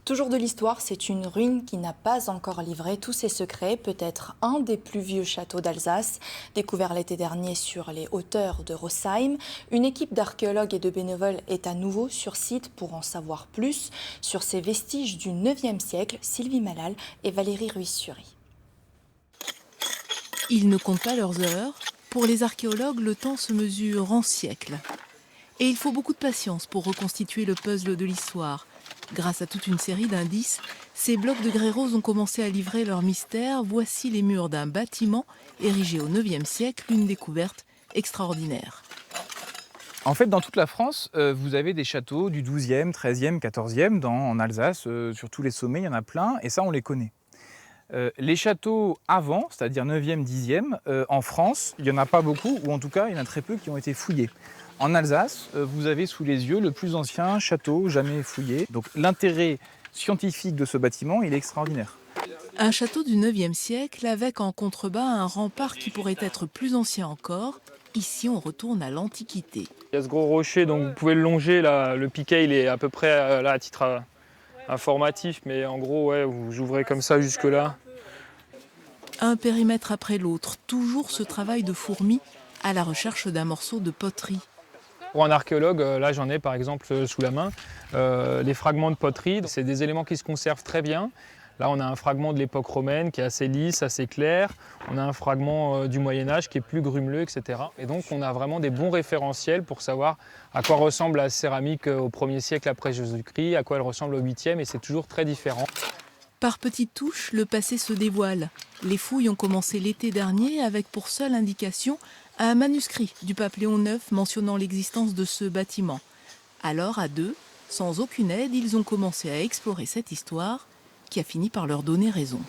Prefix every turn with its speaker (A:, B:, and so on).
A: Toujours de l'histoire, c'est une ruine qui n'a pas encore livré tous ses secrets, peut-être un des plus vieux châteaux d'Alsace. Découvert l'été dernier sur les hauteurs de Rosheim, une équipe d'archéologues et de bénévoles est à nouveau sur site pour en savoir plus sur ces vestiges du 9e siècle. Sylvie Malal et Valérie Ruiz-Sury.
B: Ils ne comptent pas leurs heures. Pour les archéologues, le temps se mesure en siècles. Et il faut beaucoup de patience pour reconstituer le puzzle de l'histoire. Grâce à toute une série d'indices, ces blocs de grès rose ont commencé à livrer leur mystère. Voici les murs d'un bâtiment érigé au 9e siècle, une découverte extraordinaire.
C: En fait, dans toute la France, vous avez des châteaux du 12e, 13e, 14e, en Alsace, sur tous les sommets, il y en a plein, et ça, on les connaît. Les châteaux avant, c'est-à-dire 9e, 10e, en France, il n'y en a pas beaucoup, ou en tout cas, il y en a très peu qui ont été fouillés. En Alsace, vous avez sous les yeux le plus ancien château jamais fouillé. Donc l'intérêt scientifique de ce bâtiment, il est extraordinaire.
B: Un château du 9e siècle avec en contrebas un rempart qui pourrait être plus ancien encore. Ici, on retourne à l'Antiquité.
D: Il y a ce gros rocher, donc vous pouvez le longer. Là, le piquet, il est à peu près là à titre informatif, mais en gros, ouais, vous ouvrez comme ça jusque-là.
B: Un périmètre après l'autre, toujours ce travail de fourmi à la recherche d'un morceau de poterie.
D: Pour un archéologue, là j'en ai par exemple sous la main, les fragments de poterie, c'est des éléments qui se conservent très bien. Là on a un fragment de l'époque romaine qui est assez lisse, assez clair. On a un fragment du Moyen-Âge qui est plus grumeleux, etc. Et donc on a vraiment des bons référentiels pour savoir à quoi ressemble la céramique au 1er siècle après Jésus-Christ, à quoi elle ressemble au 8e, et c'est toujours très différent.
B: Par petites touches, le passé se dévoile. Les fouilles ont commencé l'été dernier avec pour seule indication un manuscrit du pape Léon IX mentionnant l'existence de ce bâtiment. Alors, à deux, sans aucune aide, ils ont commencé à explorer cette histoire qui a fini par leur donner raison.